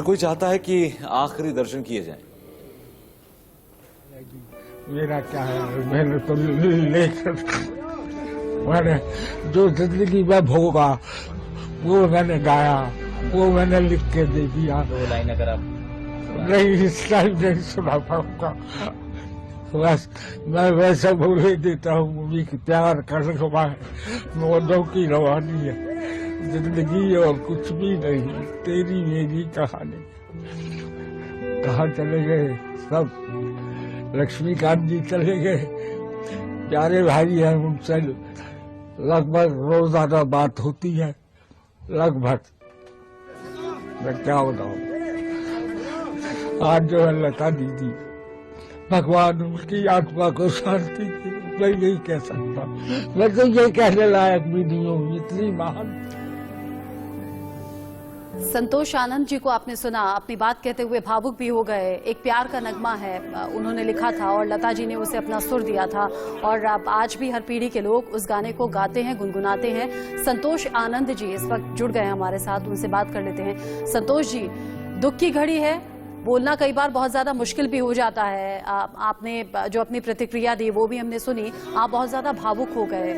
कोई चाहता है कि आखिरी दर्शन किए जाएं। मेरा क्या है, मैंने तो लेकर मैंने जो जिंदगी में भोगा वो मैंने गाया, वो मैंने लिख के दे दिया। 2 लाइन अगर आप नहीं, इस टाइम नहीं सुना पाऊंगा। बस मैं वैसे बोल ही देता हूँ, मुझे प्यार करने के बाद मौजों की रवानी है, जिंदगी और कुछ भी नहीं, तेरी मेरी कहानी। कहाँ चले गए सब? लक्ष्मीकांत जी चले गए, प्यारे भाई हैं, उनसे लगभग रोजाना बात होती है, लगभग। मैं क्या बताऊं, आज जो है लता दीदी, भगवान उनकी आत्मा को शांति दे, मैं यही कह सकता। मैं तो ये कहने लायक भी नहीं हूँ, इतनी महान। संतोष आनंद जी को आपने सुना, अपनी बात कहते हुए भावुक भी हो गए। एक प्यार का नगमा है, उन्होंने लिखा था और लता जी ने उसे अपना सुर दिया था, और आज भी हर पीढ़ी के लोग उस गाने को गाते हैं, गुनगुनाते हैं। संतोष आनंद जी इस वक्त जुड़ गए हमारे साथ, उनसे बात कर लेते हैं। संतोष जी, दुख की घड़ी है, बोलना कई बार बहुत ज्यादा मुश्किल भी हो जाता है। आपने जो अपनी प्रतिक्रिया दी वो भी हमने सुनी, आप बहुत ज्यादा भावुक हो गए।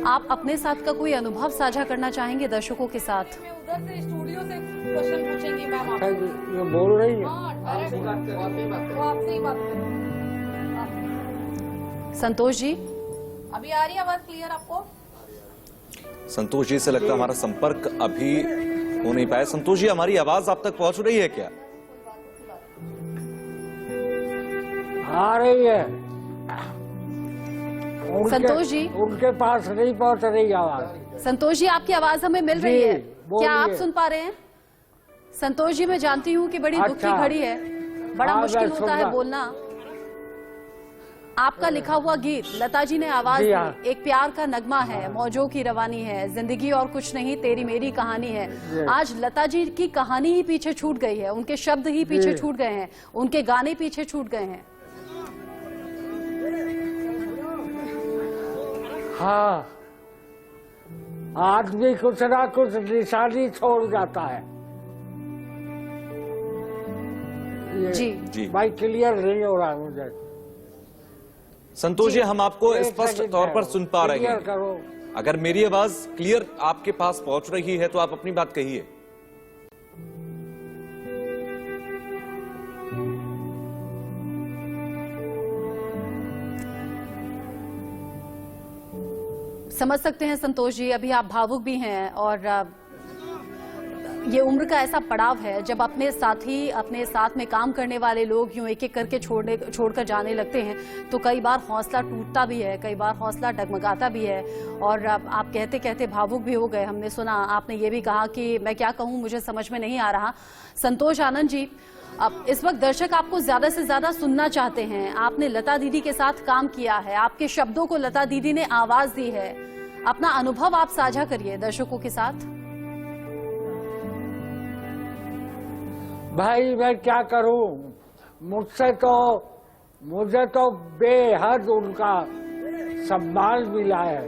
आप अपने साथ का कोई अनुभव साझा करना चाहेंगे दर्शकों के साथ? उधर से स्टूडियो से क्वेश्चन पूछेंगी मैम आप। ये बोल रही है। वो आपसे ही बात करें। संतोष जी, अभी आ रही है आवाज क्लियर आपको? संतोष जी से लगता है हमारा संपर्क अभी हो नहीं पाया। संतोष जी, हमारी आवाज आप तक पहुंच रही है क्या? आ रही है। संतोष जी, उनके पास नहीं पहुंच रही आवाज। संतोष जी, आपकी आवाज हमें मिल रही है, बोलिए। क्या आप सुन पा रहे हैं? संतोष जी, मैं जानती हूँ कि बड़ी दुख की घड़ी है, बड़ा हाँ, मुश्किल मैं होता है सुन बोलना। आपका लिखा हुआ गीत लता जी ने आवाज जी हाँ। दी, एक प्यार का नगमा है, मौजों की रवानी है, जिंदगी और कुछ नहीं, तेरी मेरी कहानी है। आज लता जी की कहानी ही पीछे छूट गई है, उनके शब्द ही पीछे छूट गए हैं, उनके गाने पीछे छूट गए हैं। हाँ, आदमी कुछ ना कुछ निशानी छोड़ जाता है। जी जी भाई क्लियर नहीं हो रहा है मुझे। संतोष जी, हम आपको एक स्पष्ट सेकंड तौर पर है, सुन पा रहे क्लियर हैं। करो। अगर मेरी आवाज क्लियर आपके पास पहुंच रही है तो आप अपनी बात कहिए। समझ सकते हैं संतोष जी, अभी आप भावुक भी हैं, और ये उम्र का ऐसा पड़ाव है जब अपने साथी, अपने साथ में काम करने वाले लोग यूं एक एक करके छोड़कर जाने लगते हैं तो कई बार हौसला टूटता भी है, कई बार हौसला डगमगाता भी है। और आप कहते कहते भावुक भी हो गए, हमने सुना। आपने ये भी कहा कि मैं क्या कहूँ, मुझे समझ में नहीं आ रहा। संतोष आनंद जी, अब इस वक्त दर्शक आपको ज्यादा से ज्यादा सुनना चाहते हैं। आपने लता दीदी के साथ काम किया है, आपके शब्दों को लता दीदी ने आवाज दी है, अपना अनुभव आप साझा करिए दर्शकों के साथ। भाई मैं क्या करूं, मुझे तो बेहद उनका सम्मान मिला है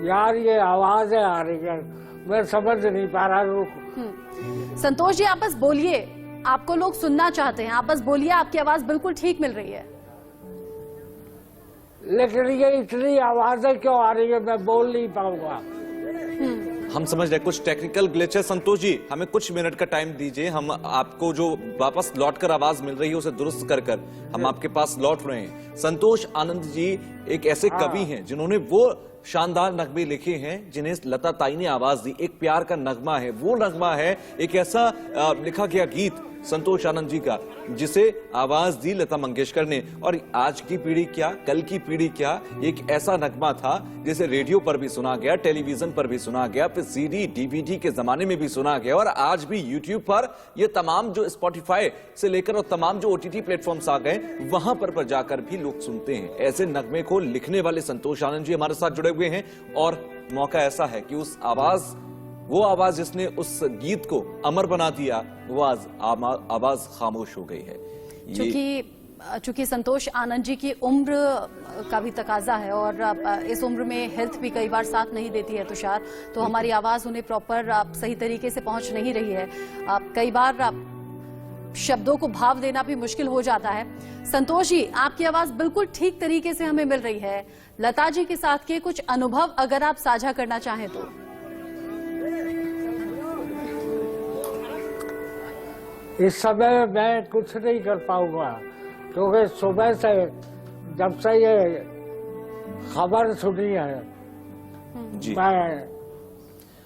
यार। ये आवाजें आ रही है, मैं समझ नहीं पा रहा। रुक। संतोष जी, आप बस बोलिए, आपको लोग सुनना चाहते हैं, आप बस बोलिए, आपकी आवाज बिल्कुल ठीक मिल रही है। लेकिन ये इतनी आवाजें क्यों आ रही है, मैं बोल नहीं पाऊंगा। हम समझ रहे कुछ टेक्निकल ग्लिच है। संतोष जी, हमें कुछ मिनट का टाइम दीजिए, हम आपको जो वापस लौटकर आवाज मिल रही है उसे दुरुस्त कर हम आपके पास लौट रहे हैं। संतोष आनंद जी एक ऐसे कवि हैं जिन्होंने वो शानदार नगमे लिखे हैं जिन्हें लता ताई ने आवाज दी। एक प्यार का नगमा है, वो नगमा है, एक ऐसा लिखा गया गीत संतोष आनंद जी का जिसे आवाज दी लता मंगेशकर ने। और आज की पीढ़ी क्या, कल की पीढ़ी क्या, एक ऐसा नगमा था जिसे रेडियो पर भी सुना गया, टेलीविजन पर भी सुना गया, फिर सीडी डीवीडी के जमाने में भी सुना गया, और आज भी यूट्यूब पर ये तमाम जो स्पॉटिफाई से लेकर और तमाम जो ओटीटी प्लेटफॉर्म्स आ गए वहां पर जाकर भी लोग सुनते हैं। ऐसे नगमे को लिखने वाले संतोष आनंद जी हमारे साथ जुड़े हुए हैं, और मौका ऐसा है कि उस आवाज, वो आवाज जिसने उस गीत को अमर बना दिया, वो आवाज खामोश हो गई है। क्योंकि चूंकि संतोष आनंद जी की उम्र का भी तकाजा है और इस उम्र में हेल्थ भी कई बार साथ नहीं देती है तुषार, तो हमारी आवाज उन्हें प्रॉपर सही तरीके से पहुंच नहीं रही है। कई बार शब्दों को भाव देना भी मुश्किल हो जाता है। संतोष जी, आपकी आवाज बिल्कुल ठीक तरीके से हमें मिल रही है। लता जी के साथ के कुछ अनुभव अगर आप साझा करना चाहें तो। इस समय मैं कुछ नहीं कर पाऊंगा, क्योंकि सुबह से जब से ये खबर सुनी है जी। मैं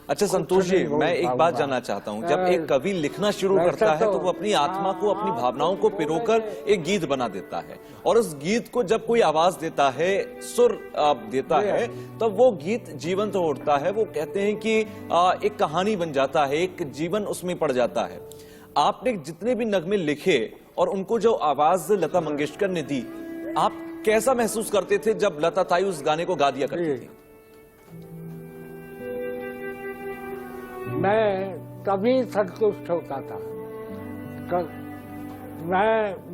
अच्छा संतोष जी, नहीं बोल मैं एक बात पाऊंगा। जानना चाहता हूँ, जब एक कवि लिखना शुरू करता है तो वो अपनी आत्मा को, अपनी भावनाओं को पिरोकर एक गीत बना देता है, और उस गीत को जब कोई आवाज देता है, सुर देता है, तब वो गीत जीवंत उठता है। वो कहते हैं कि एक कहानी बन जाता है, एक जीवन उसमें पड़ जाता है। आपने जितने भी नगमे लिखे और उनको जो आवाज लता मंगेशकर ने दी, आप कैसा महसूस करते थे जब लता ताई उस गाने को गा दिया करती थी? मैं तभी संतुष्ट होता था।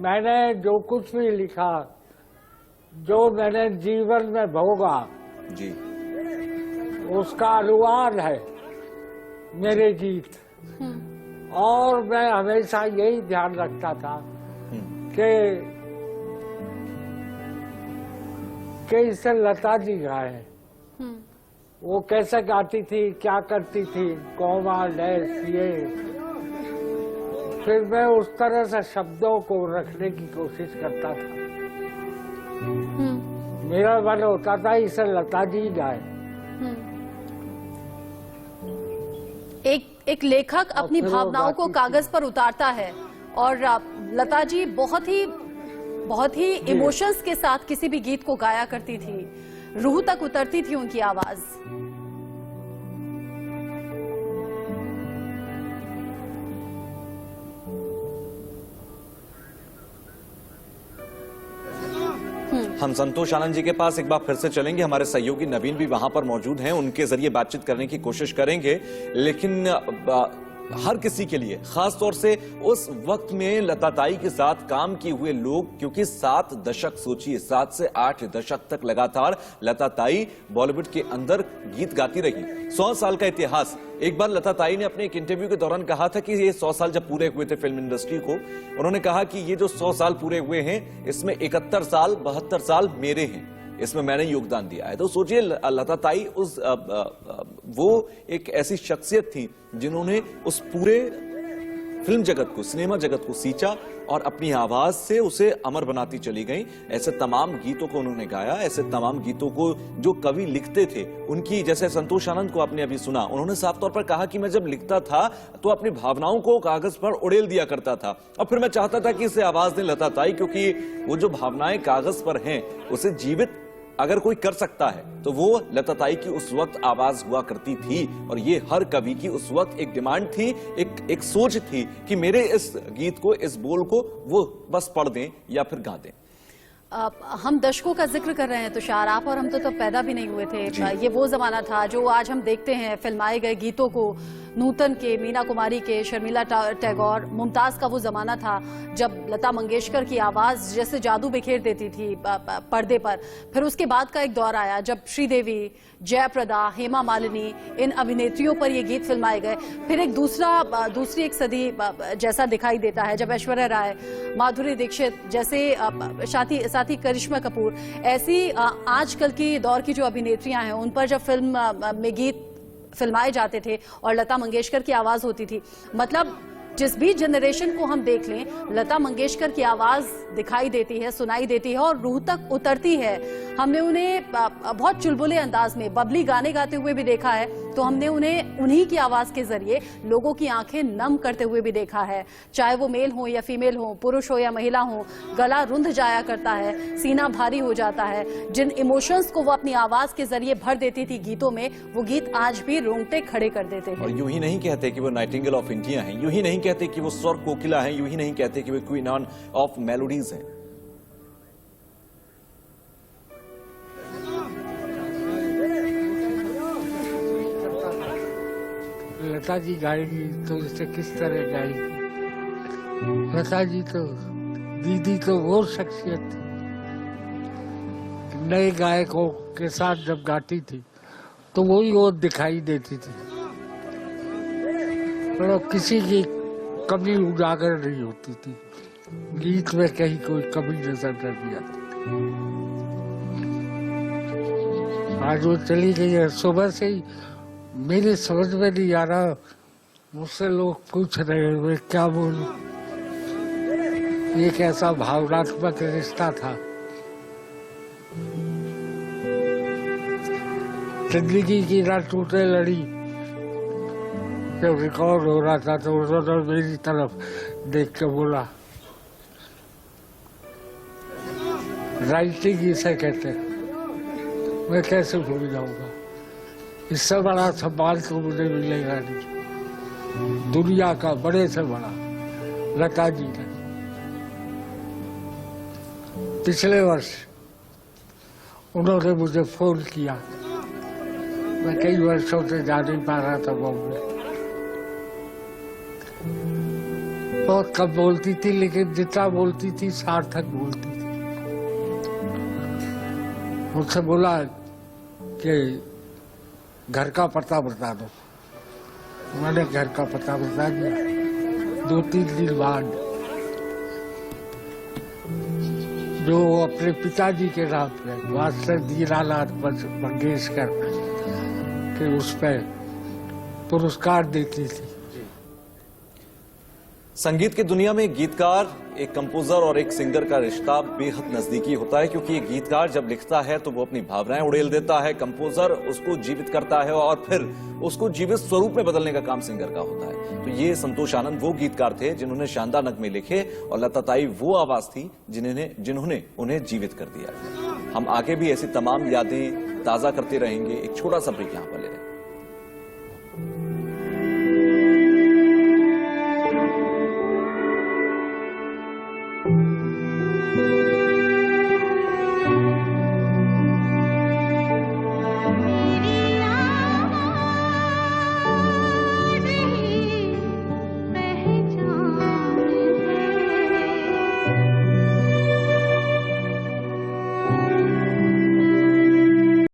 मैंने जो कुछ भी लिखा, जो मैंने जीवन में भोगा, जी, उसका अनुवाद है मेरे गीत। और मैं हमेशा यही ध्यान रखता था कि इसे लता जी गाए। वो कैसे गाती थी, क्या करती थी, कोमा लैस ये, फिर मैं उस तरह से शब्दों को रखने की कोशिश करता था। मेरा मन होता था इसे लता जी गाए। एक लेखक अपनी फिर वो भावनाओं को गाती कागज पर उतारता है, और लता जी बहुत ही इमोशंस के साथ किसी भी गीत को गाया करती थी। रूह तक उतरती थी उनकी आवाज। हम संतोष आनंद जी के पास एक बार फिर से चलेंगे। हमारे सहयोगी नवीन भी वहां पर मौजूद हैं, उनके जरिए बातचीत करने की कोशिश करेंगे। लेकिन हर किसी के लिए, खास तौर से उस वक्त में लता ताई के साथ काम किए हुए लोग, क्योंकि 7 दशक, सोचिए 7 से 8 दशक तक लगातार लता ताई बॉलीवुड के अंदर गीत गाती रही। 100 साल का इतिहास। एक बार लता ताई ने अपने एक इंटरव्यू के दौरान कहा था कि ये 100 साल जब पूरे हुए थे फिल्म इंडस्ट्री को, उन्होंने कहा कि ये जो 100 साल पूरे हुए हैं, इसमें 71 साल 72 साल मेरे हैं, इसमें मैंने योगदान दिया है। तो सोचिए लता ताई वो एक ऐसी शख्सियत थी जिन्होंने उस पूरे फिल्म जगत को, सिनेमा जगत को सींचा और अपनी आवाज से उसे अमर बनाती चली गई। ऐसे तमाम गीतों को उन्होंने गाया, ऐसे तमाम गीतों को जो कवि लिखते थे उनकी, जैसे संतोष आनंद को आपने अभी सुना, उन्होंने साफ तौर पर कहा कि मैं जब लिखता था तो अपनी भावनाओं को कागज पर उड़ेल दिया करता था, और फिर मैं चाहता था कि इसे आवाज दें लता ताई, क्योंकि वो जो भावनाएं कागज पर हैं उसे जीवित अगर कोई कर सकता है तो वो लता ताई की उस वक्त आवाज हुआ करती थी। और ये हर कवि की उस वक्त एक डिमांड थी, एक सोच थी कि मेरे इस गीत को, इस बोल को वो बस पढ़ दें या फिर गा दें। हम दशकों का जिक्र कर रहे हैं तुषार, आप और हम तो पैदा भी नहीं हुए थे। ये वो जमाना था जो आज हम देखते हैं फिल्माए गए गीतों को, नूतन के, मीना कुमारी के, शर्मिला टैगोर, मुमताज का वो जमाना था जब लता मंगेशकर की आवाज जैसे जादू बिखेर देती थी पर्दे पर। फिर उसके बाद का एक दौर आया जब श्रीदेवी, जयप्रदा, हेमा मालिनी, इन अभिनेत्रियों पर ये गीत फिल्माए गए। फिर एक दूसरी एक सदी जैसा दिखाई देता है जब ऐश्वर्या राय, माधुरी दीक्षित जैसे साथी करिश्मा कपूर, ऐसी आजकल की दौर की जो अभिनेत्रियां हैं उन पर जब फिल्म में गीत फिल्माए जाते थे और लता मंगेशकर की आवाज होती थी। मतलब जिस भी जनरेशन को हम देख लें, लता मंगेशकर की आवाज दिखाई देती है, सुनाई देती है और रूह तक उतरती है। हमने उन्हें बहुत चुलबुले अंदाज में बबली गाने गाते हुए भी देखा है, तो हमने उन्हें उन्हीं की आवाज के जरिए लोगों की आंखें नम करते हुए भी देखा है। चाहे वो मेल हो या फीमेल हो, पुरुष हो या महिला हो, गला रुंध जाया करता है, सीना भारी हो जाता है। जिन इमोशंस को वो अपनी आवाज के जरिए भर देती थी गीतों में, वो गीत आज भी रोंगटे खड़े कर देते हैं। और यूं ही नहीं कहते कि वो नाइटिंगेल ऑफ इंडिया हैं, यूं ही नहीं कहते कि वो स्वर कोकिला हैं, यूं ही नहीं कहते कि वो क्वीन ऑफ मेलोडीज हैं। लता जी गाएगी तो इसे किस तरह गाएगी? लता जी तो दीदी तो वो शख्सियत थी, नए गायकों के साथ जब गाती थी तो वही वो दिखाई देती थी, मतलब किसी की कमी उजागर नहीं होती थी, गीत में कहीं कोई कमी नजर नहीं आती। आज वो चली गई है, सुबह से ही मेरे समझ में नहीं आ रहा, मुझसे लोग पूछ रहे हैं मैं क्या बोलूं। एक ऐसा भावनात्मक रिश्ता था, जिंदगी की ना टूटे लड़ी। जब रिकॉर्ड हो रहा था तो उन्होंने मेरी तरफ देख के बोला, राइटिंग इसे कहते हैं, मैं कैसे भूल जाऊंगा, इससे बड़ा सम्मान तो मुझे मिलेगा नहीं, दुनिया का बड़े से बड़ा। लता जी ने पिछले वर्ष उन्होंने मुझे फोन किया, मैं कई वर्षों से जा नहीं पा रहा था बॉम्बे, बहुत कम बोलती थी लेकिन जितना बोलती थी सार्थक बोलती थी। मुझसे बोला कि घर का पता बता दो, मैंने घर का पता बता दिया। 2-3 दिन बाद जो अपने पिताजी के नाम पे मास्टर दीनानाथ मंगेशकर के उस पर पुरस्कार देती थी। संगीत की दुनिया में गीतकार, एक कंपोजर और एक सिंगर का रिश्ता बेहद नजदीकी होता है, क्योंकि एक गीतकार जब लिखता है तो वो अपनी भावनाएं उड़ेल देता है, कंपोजर उसको जीवित करता है और फिर उसको जीवित स्वरूप में बदलने का काम सिंगर का होता है। तो ये संतोष आनंद वो गीतकार थे जिन्होंने शानदार नगमे लिखे और लता ताई वो आवाज थी जिन्होंने उन्हें जीवित कर दिया। हम आगे भी ऐसी तमाम यादें ताजा करते रहेंगे। एक छोटा सा ब्रेक यहां पर लेते हैं।